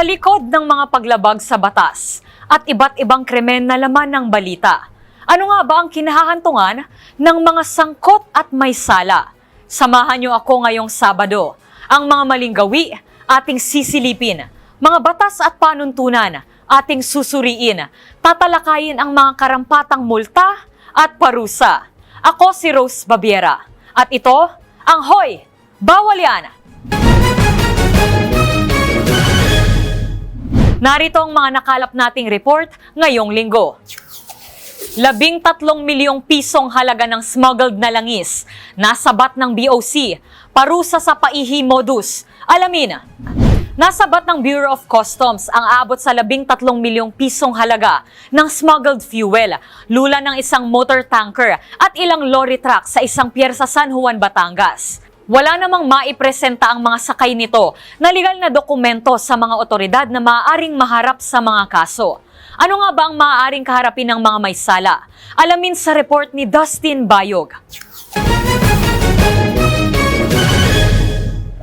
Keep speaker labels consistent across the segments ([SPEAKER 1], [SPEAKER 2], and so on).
[SPEAKER 1] Sa likod ng mga paglabag sa batas at iba't ibang krimen na laman ng balita, ano nga ba ang kinahahantungan ng mga sangkot at may sala? Samahan niyo ako ngayong Sabado. Ang mga maling gawi, ating sisilipin. Mga batas at panuntunan, ating susuriin. Tatalakayin ang mga karampatang multa at parusa. Ako si Rose Babiera. At ito, ang Hoy! Bawal Yan! Narito ang mga nakalap nating report ngayong linggo. 13 milyong pisong halaga ng smuggled na langis, nasabat ng BOC, parusa sa paihi modus. Alamin, nasabat ng Bureau of Customs ang abot sa 13 milyong pisong halaga ng smuggled fuel, lula ng isang motor tanker at ilang lorry truck sa isang pier sa San Juan, Batangas. Wala namang maipresenta ang mga sakay nito na legal na dokumento sa mga otoridad na maaaring maharap sa mga kaso. Ano nga ba ang maaaring kaharapin ng mga may sala? Alamin sa report ni Dustin Bayog.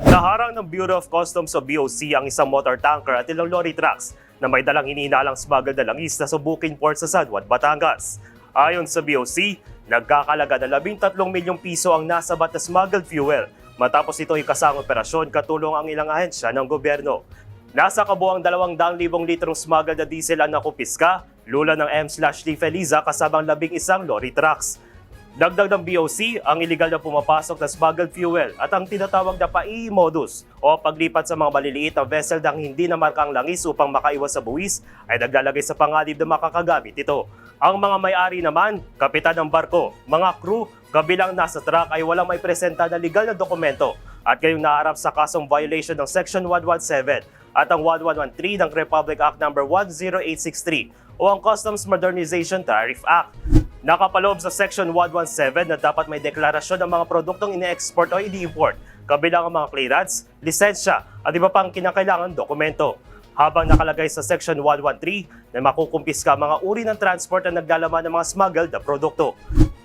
[SPEAKER 2] Naharang ng Bureau of Customs o BOC ang isang motor tanker at ilang lorry trucks na may dalang hinihinalang smuggled na langis na subukin port sa San Juan, Batangas. Ayon sa BOC, nagkakalaga na 13 milyong piso ang nasabat na smuggled fuel matapos ito ikasang operasyon katulong ang ilang ahensya ng gobyerno. Nasa kabuang 200,000 litrong smuggled na diesel ang nakumpiska, lula ng M/T Feliza kasamang 11 lorry trucks. Dagdag ng BOC, ang iligal na pumapasok na smuggled fuel at ang tinatawag na paihi modus o paglipat sa mga maliliit na vessel ng hindi na markang langis upang makaiwas sa buwis ay naglalagay sa panganib na makakagamit ito. Ang mga may-ari naman, kapitan ng barko, mga crew, kabilang nasa truck ay walang may presenta na legal na dokumento at ngayong naharap sa kasong violation ng Section 117 at ang 1113 ng Republic Act No. 10863 o ang Customs Modernization Tariff Act. Nakapaloob sa Section 117 na dapat may deklarasyon ng mga produktong ine-export o ini-import, kabilang ang mga clearance, lisensya at iba pang kinakailangan dokumento. Habang nakalagay sa Section 113 na makukumpiska mga uri ng transport na naglalaman ng mga smuggled na produkto.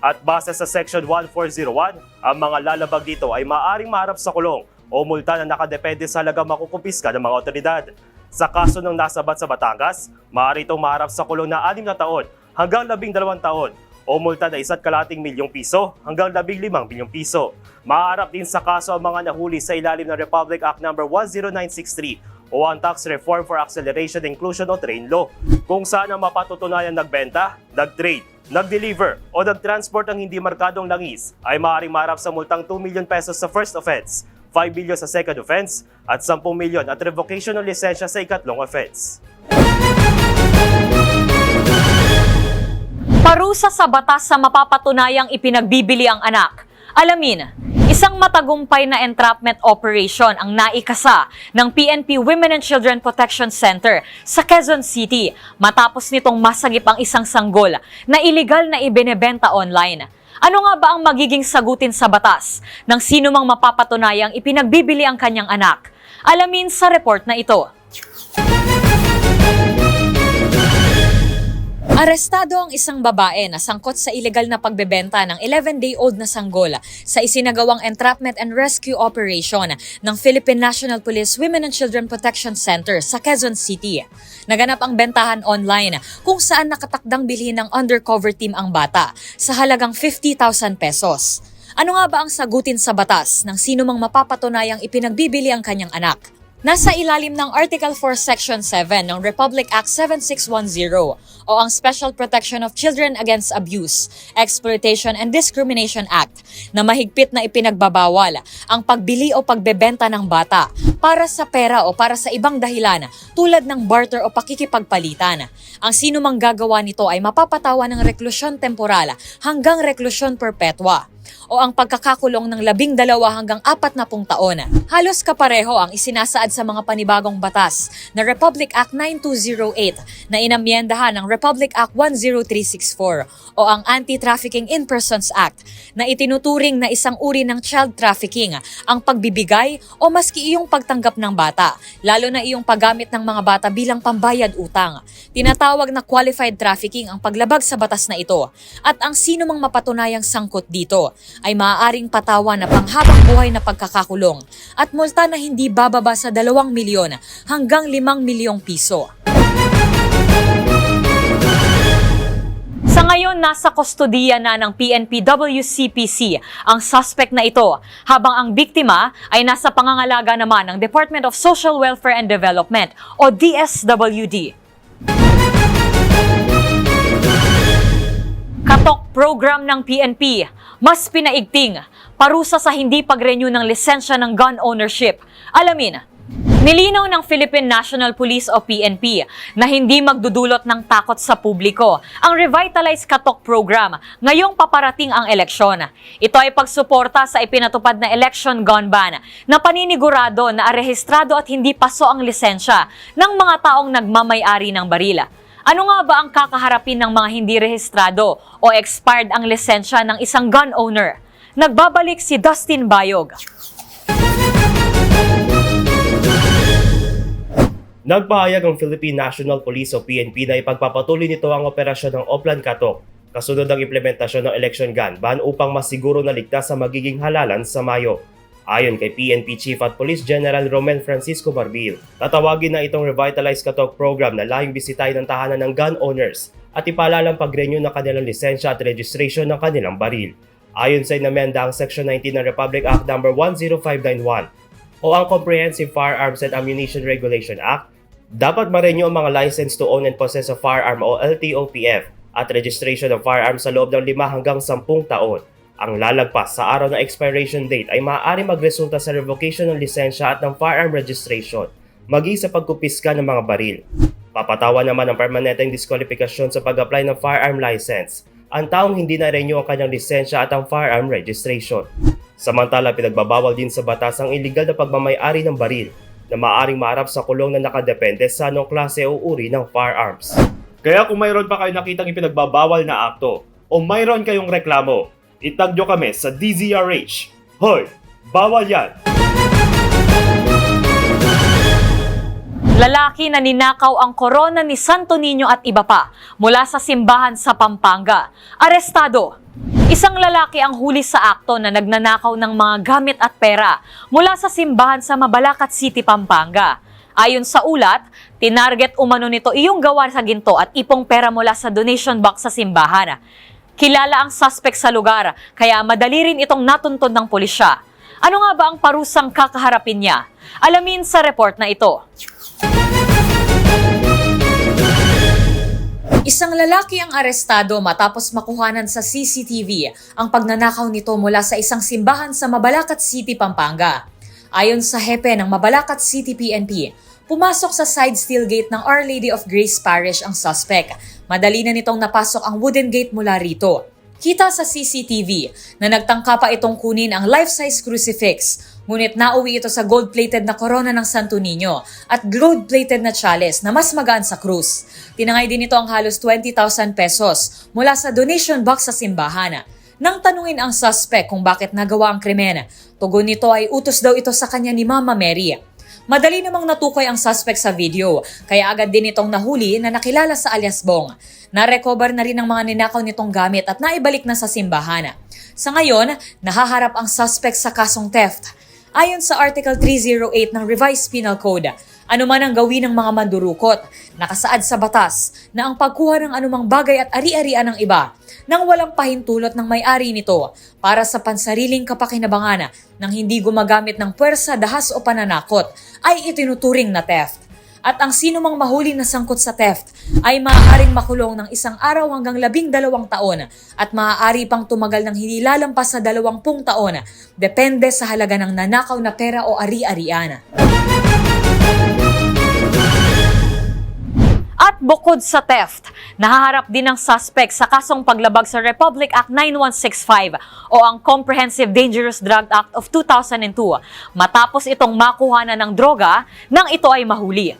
[SPEAKER 2] At base sa Section 1401, ang mga lalabag dito ay maaaring maharap sa kulong o multa na nakadepende sa halagang makukumpiska ng mga otoridad. Sa kaso ng nasabat sa Batangas, maaari itong maharap sa kulong na 6 na taon hanggang 12 taon o multa na 1.2 milyong piso hanggang 15 milyong piso. Maaharap din sa kaso ang mga nahuli sa ilalim ng Republic Act No. 10963 o ang Tax Reform for Acceleration, Inclusion o TRAIN Law, kung saan ang mapatutunayan nagbenta, nag-trade, nag-deliver o nag-transport ng hindi markadong langis ay maaaring maharap sa multang 2 million pesos sa first offense, 5 million sa second offense at 10 million at revocation ng lisensya sa ikatlong offense.
[SPEAKER 1] Parusa sa batas sa mapapatunayang ipinagbibili ang anak. Alamin, isang matagumpay na entrapment operation ang naikasa ng PNP Women and Children Protection Center sa Quezon City matapos nitong masagip ang isang sanggol na iligal na ibinebenta online. Ano nga ba ang magiging sagutin sa batas ng sino mang mapapatunayang ipinagbibili ang kanyang anak? Alamin sa report na ito. Arestado ang isang babae na sangkot sa ilegal na pagbebenta ng 11-day-old na sanggol sa isinagawang entrapment and rescue operation ng Philippine National Police Women and Children Protection Center sa Quezon City. Naganap ang bentahan online kung saan nakatakdang bilhin ng undercover team ang bata sa halagang 50,000 pesos. Ano nga ba ang sagutin sa batas ng sino mang mapapatunayang ipinagbibili ang kanyang anak? Nasa ilalim ng Article 4 Section 7 ng Republic Act 7610 o ang Special Protection of Children Against Abuse, Exploitation and Discrimination Act na mahigpit na ipinagbabawal ang pagbili o pagbebenta ng bata para sa pera o para sa ibang dahilan tulad ng barter o pakikipagpalitan. Ang sino mang gagawa nito ay mapapatawa ng reklusyon temporal hanggang reklusyon perpetua o ang pagkakakulong ng 12 hanggang 40 taon. Halos kapareho ang isinasaad sa mga panibagong batas na Republic Act 9208 na inamyendahan ng Republic Act 10364 o ang Anti-Trafficking in Persons Act na itinuturing na isang uri ng child trafficking ang pagbibigay o maski iyong pagtanggap ng bata, lalo na iyong paggamit ng mga bata bilang pambayad utang. Tinatawag na qualified trafficking ang paglabag sa batas na ito at ang sino mang mapatunayang sangkot dito ay maaaring patawan na panghabang buhay na pagkakakulong at multa na hindi bababa sa 2 milyon hanggang 5 milyong piso. Sa ngayon, nasa kustodiya na ng PNP-WCPC ang suspect na ito, habang ang biktima ay nasa pangangalaga naman ng Department of Social Welfare and Development o DSWD. Katok program ng PNP, mas pinaigting, parusa sa hindi pag-renew ng lisensya ng gun ownership. Alamin, nilinaw ng Philippine National Police o PNP na hindi magdudulot ng takot sa publiko ang Revitalize Katok program ngayong paparating ang eleksyon. Ito ay pagsuporta sa ipinatupad na election gun ban na paninigurado na arehistrado at hindi paso ang lisensya ng mga taong nagmamay-ari ng baril. Ano nga ba ang kakaharapin ng mga hindi rehistrado o expired ang lisensya ng isang gun owner? Nagbabalik si Dustin Bayog.
[SPEAKER 2] Nagpahayag ang Philippine National Police o PNP na ipagpapatuloy nito ang operasyon ng Oplan Katok kasunod ng implementasyon ng election gun ban upang masiguro na ligtas sa magiging halalan sa Mayo. Ayon kay PNP Chief at Police General Roman Francisco Marbil, tatawagin na itong Revitalize Katok program na layong bisitahin ng tahanan ng gun owners at ipalalang pag-renew ng kanilang lisensya at registration ng kanilang baril. Ayon sa inamenda ang Section 19 ng Republic Act No. 10591 o ang Comprehensive Firearms and Ammunition Regulation Act, dapat ma-renew ang mga license to own and possess a firearm o LTOPF at registration ng firearm sa loob ng 5 hanggang 10 taon. Ang lalagpas sa araw ng expiration date ay maaari magresulta sa revocation ng lisensya at ng firearm registration, maging sa pagkupiska ng mga baril. Papatawan naman ang permanenteng diskwalifikasyon sa pag-apply ng firearm license ang taong hindi na-renew ang kanyang lisensya at ang firearm registration. Samantala, pinagbabawal din sa batas ang iligal na pagmamay-ari ng baril na maaaring maharap sa kulong na nakadepende sa anong klase o uri ng firearms. Kaya kung mayroon pa kayo nakitang ipinagbabawal na akto o mayroon kayong reklamo, itag nyo kami sa DZRH. Hoy! Bawal yan!
[SPEAKER 1] Lalaki na ninakaw ang korona ni Santo Niño at iba pa mula sa simbahan sa Pampanga. Arestado! Isang lalaki ang huli sa akto na nagnanakaw ng mga gamit at pera mula sa simbahan sa Mabalacat City, Pampanga. Ayon sa ulat, tinarget umano nito iyong gawa sa ginto at ipong pera mula sa donation box sa simbahan. Kilala ang suspect sa lugar, kaya madali rin itong natuntun ng pulisya. Ano nga ba ang parusang kakaharapin niya? Alamin sa report na ito. Isang lalaki ang arestado matapos makuhanan sa CCTV ang pagnanakaw nito mula sa isang simbahan sa Mabalacat City, Pampanga. Ayon sa hepe ng Mabalacat City PNP, pumasok sa side steel gate ng Our Lady of Grace Parish ang suspect. Madali na nitong napasok ang wooden gate mula rito. Kita sa CCTV na nagtangka pa itong kunin ang life-size crucifix, ngunit nauwi ito sa gold-plated na korona ng Santo Niño at gold-plated na chalice na mas magaan sa krus. Tinangay din ito ang halos 20,000 pesos mula sa donation box sa simbahan. Nang tanungin ang suspect kung bakit nagawa ang krimen, tugon nito ay utos daw ito sa kanya ni Mama Mary. Madali namang natukoy ang suspect sa video, kaya agad din itong nahuli na nakilala sa alias Bong. Na-recover na rin ang mga ninakaw nitong gamit at naibalik na sa simbahan. Sa ngayon, nahaharap ang suspect sa kasong theft. Ayon sa Article 308 ng Revised Penal Code, anuman ang gawin ng mga mandurukot, nakasaad sa batas na ang pagkuha ng anumang bagay at ari-arian ng iba nang walang pahintulot ng may-ari nito para sa pansariling kapakinabangan nang hindi gumagamit ng puwersa, dahas o pananakot ay itinuturing na theft. At ang sinumang mahuli na sangkot sa theft ay maaaring makulong ng 1 araw hanggang 12 taon at maaari pang tumagal ng hindi lalampas sa 20 taon, depende sa halaga ng nanakaw na pera o ari-arian. At bukod sa theft, nahaharap din ang suspect sa kasong paglabag sa Republic Act 9165 o ang Comprehensive Dangerous Drug Act of 2002 matapos itong makuha na ng droga nang ito ay mahuli.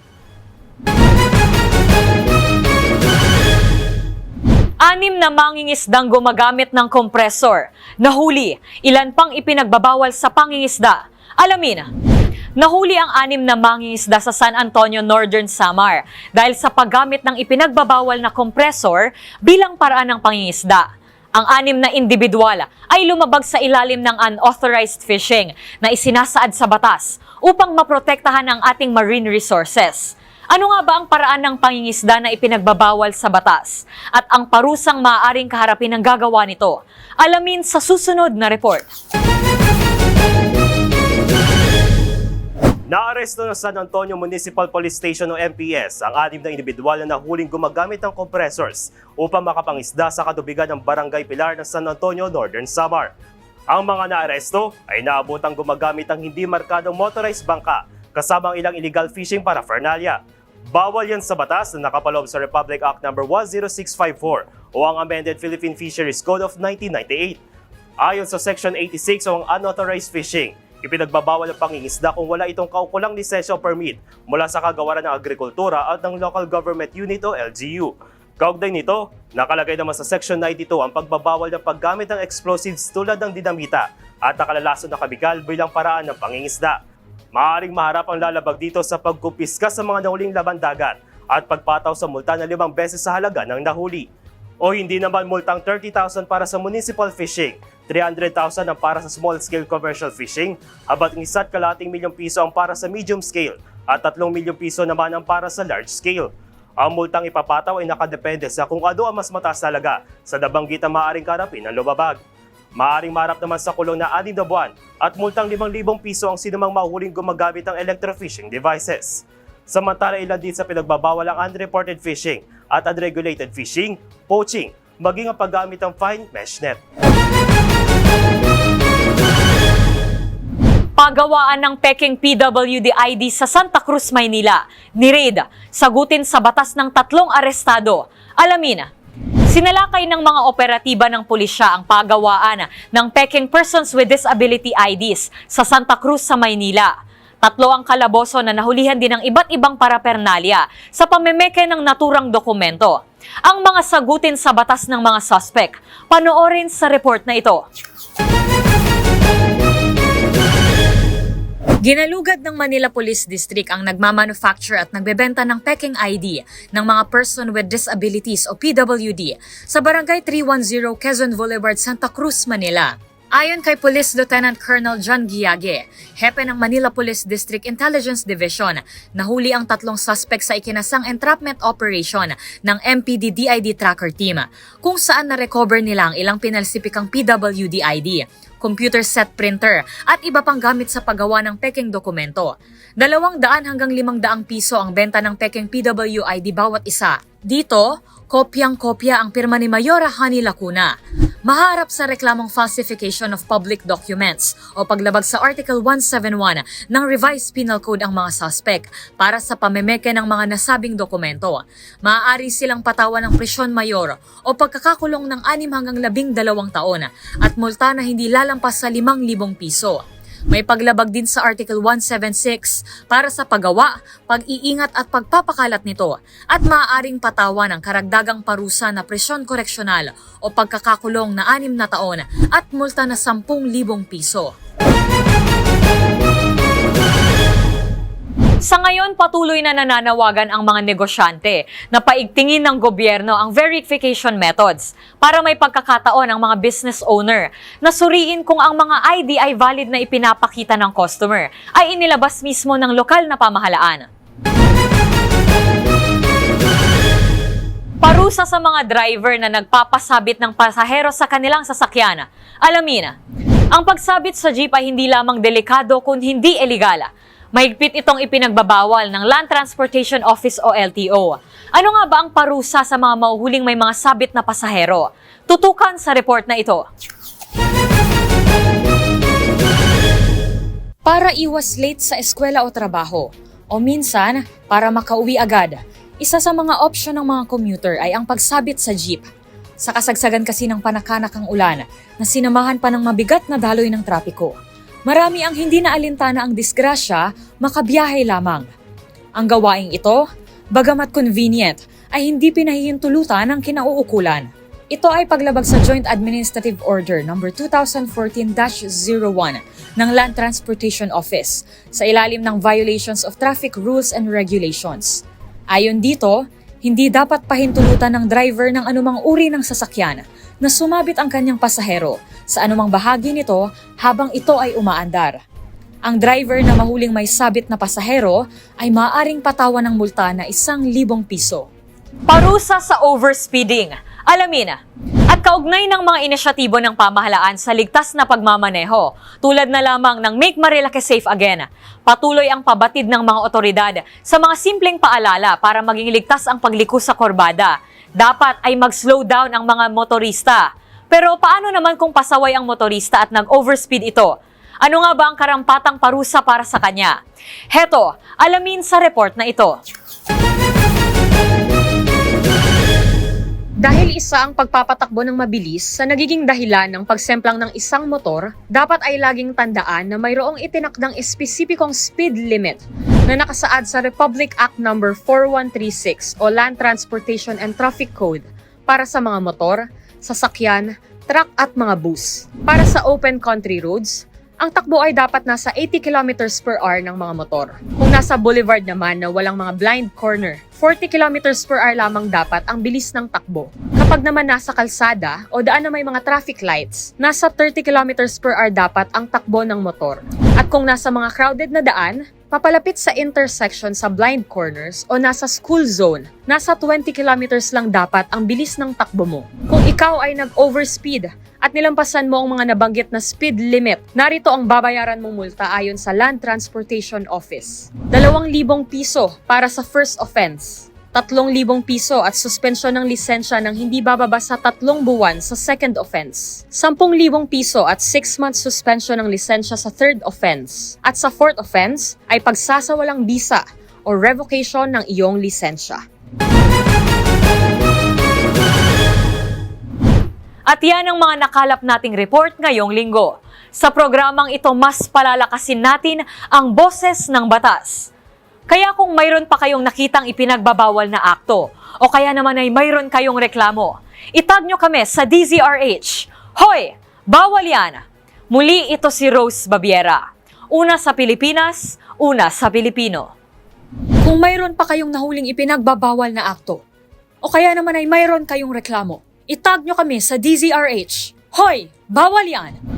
[SPEAKER 1] 6 na mangingisdang gumagamit ng kompresor. Nahuli, ilan pang ipinagbabawal sa pangingisda. Alamin, nahuli ang 6 na mangingisda sa San Antonio, Northern Samar dahil sa paggamit ng ipinagbabawal na kompresor bilang paraan ng pangingisda. Ang 6 na individual ay lumabag sa ilalim ng unauthorized fishing na isinasaad sa batas upang maprotektahan ang ating marine resources. Ano nga ba ang paraan ng pangingisda na ipinagbabawal sa batas? At ang parusang maaaring kaharapin ng gagawa nito? Alamin sa susunod na report.
[SPEAKER 2] Naaresto ng San Antonio Municipal Police Station o MPS ang 6 na individual na nahuling gumagamit ng compressors upang makapangisda sa katubigan ng Barangay Pilar ng San Antonio, Northern Samar. Ang mga naaresto ay naabotang gumagamit ng hindi markadong motorized bangka kasama ang ilang illegal fishing paraphernalia. Bawal yan sa batas na nakapaloob sa Republic Act No. 10654 o ang Amended Philippine Fisheries Code of 1998. Ayon sa Section 86 o ang unauthorized fishing, ipinagbabawal ang pangingisda kung wala itong kaukulang lisensya o permit mula sa Kagawaran ng Agrikultura at ng Local Government Unit o LGU. Kaugnay nito, nakalagay naman sa Section 92 ang pagbabawal ng paggamit ng explosives tulad ng dinamita at nakalalason na kabikal bilang paraan ng pangingisda. Maaaring maharap ang lalabag dito sa pagkumpiska sa mga nahuling laban dagat at pagpataw sa multa na 5 beses sa halaga ng nahuli. O hindi naman multang 30,000 para sa municipal fishing, 300,000 ang para sa small-scale commercial fishing, habang 1.2 milyong piso ang para sa medium scale at 3 milyong piso naman ang para sa large scale. Ang multang ipapataw ay nakadepende sa kung ano ang mas mataas talaga sa nabanggit na maaaring karapin ng lumabag. Maaring marap naman sa kulong na 6 na buwan at multang 5,000 piso ang sinumang mahuling gumagamit ng electrofishing devices. Samantala ilan din sa pinagbabawal ang unreported fishing at unregulated fishing, poaching, maging ang paggamit ng fine mesh net.
[SPEAKER 1] Pagawaan ng peking PWD ID sa Santa Cruz, Maynila. Ni-raid, sagutin sa batas ng 3 arestado. Alamin. Sinalakay ng mga operatiba ng pulisya ang pagawaan ng peking persons with disability IDs sa Santa Cruz sa Maynila. 3 ang kalaboso na nahulihan din ng iba't ibang paraphernalia sa pamemeke ng naturang dokumento. Ang mga sagutin sa batas ng mga suspect, panoorin sa report na ito. Ginalugad ng Manila Police District ang nagmamanufacture at nagbebenta ng peking ID ng mga person with disabilities o PWD sa Barangay 310 Quezon Boulevard, Santa Cruz, Manila. Ayon kay Police Lieutenant Colonel John Giage, hepe ng Manila Police District Intelligence Division, nahuli ang 3 suspect sa ikinasang entrapment operation ng MPD DID Tracker Team, kung saan na-recover nila ang ilang pinalsipikang PWD ID, computer set printer at iba pang gamit sa paggawa ng peking dokumento. 200 hanggang 500 piso ang benta ng peking PWD bawat isa. Dito, kopyang-kopya ang pirma ni Mayora Honey Lacuna. Maharap sa reklamong falsification of public documents o paglabag sa Article 171 ng Revised Penal Code ang mga suspect para sa pamemeke ng mga nasabing dokumento. Maaari silang patawan ng prisyon mayor o pagkakakulong ng 6 hanggang 12 taon at multa na hindi lalampas sa 5,000 piso. May paglabag din sa Article 176 para sa paggawa, pag-iingat at pagpapakalat nito at maaaring patawan ng karagdagang parusa na presyon koreksyonal o pagkakakulong na 6 na taon at multa na 10,000 piso. Sa ngayon, patuloy na nananawagan ang mga negosyante na paigtingin ng gobyerno ang verification methods para may pagkakataon ang mga business owner na suriin kung ang mga ID ay valid na ipinapakita ng customer ay inilabas mismo ng lokal na pamahalaan. Parusa sa mga driver na nagpapasabit ng pasahero sa kanilang sasakyan. Alamin, ang pagsabit sa jeep ay hindi lamang delikado kundi hindi ilegal. Mahigpit itong ipinagbabawal ng Land Transportation Office o LTO. Ano nga ba ang parusa sa mga mahuhuling may mga sabit na pasahero? Tutukan sa report na ito. Para iwas late sa eskwela o trabaho, o minsan para makauwi agad, isa sa mga opsyon ng mga commuter ay ang pagsabit sa jeep. Sa kasagsagan kasi ng panakanakang ulan na sinamahan pa ng mabigat na daloy ng trapiko, marami ang hindi naalintana ang disgrasya, makabiyahe lamang. Ang gawaing ito, bagamat convenient, ay hindi pinahihintulutan ng kinauukulan. Ito ay paglabag sa Joint Administrative Order No. 2014-01 ng Land Transportation Office sa ilalim ng Violations of Traffic Rules and Regulations. Ayon dito, hindi dapat pahintulutan ng driver ng anumang uri ng sasakyan na sumabit ang kanyang pasahero sa anumang bahagi nito habang ito ay umaandar. Ang driver na mahuling may sabit na pasahero ay maaaring patawan ng multa na 1,000 piso. Parusa sa overspeeding. Alamin na. At kaugnay ng mga inisyatibo ng pamahalaan sa ligtas na pagmamaneho, tulad na lamang ng Make Marilake Safe Again, patuloy ang pabatid ng mga otoridad sa mga simpleng paalala para maging ligtas ang pagliko sa korbada. Dapat ay mag-slow down ang mga motorista. Pero paano naman kung pasaway ang motorista at nag-overspeed ito? Ano nga ba ang karampatang parusa para sa kanya? Heto, alamin sa report na ito. Dahil isa ang pagpapatakbo ng mabilis sa nagiging dahilan ng pagsemplang ng isang motor, dapat ay laging tandaan na mayroong itinakdang espesipikong speed limit na nakasaad sa Republic Act No. 4136 o Land Transportation and Traffic Code para sa mga motor, sasakyan, truck at mga bus. Para sa open country roads, ang takbo ay dapat nasa 80 km per hour ng mga motor. Kung nasa boulevard naman na walang mga blind corner, 40 km per hour lamang dapat ang bilis ng takbo. Kapag naman nasa kalsada o daan na may mga traffic lights, nasa 30 km per hour dapat ang takbo ng motor. At kung nasa mga crowded na daan, papalapit sa intersection sa blind corners o nasa school zone, nasa 20 kilometers lang dapat ang bilis ng takbo mo. Kung ikaw ay nag-overspeed at nilampasan mo ang mga nabanggit na speed limit, narito ang babayaran mong multa ayon sa Land Transportation Office. 2,000 piso para sa first offense. 3,000 piso at suspensyon ng lisensya ng hindi bababa sa 3 buwan sa second offense. 10,000 piso at 6 months suspension ng lisensya sa third offense. At sa fourth offense ay pagsasawalang bisa o revocation ng iyong lisensya. At yan ang mga nakalap nating report ngayong linggo. Sa programang ito, mas palalakasin natin ang boses ng batas. Kaya kung mayroon pa kayong nakitang ipinagbabawal na akto, o kaya naman ay mayroon kayong reklamo, itag nyo kami sa DZRH. Hoy! Bawal yan! Muli ito si Rose Babiera. Una sa Pilipinas, una sa Pilipino. Kung mayroon pa kayong nahuling ipinagbabawal na akto, o kaya naman ay mayroon kayong reklamo, itag nyo kami sa DZRH. Hoy! Bawal yan!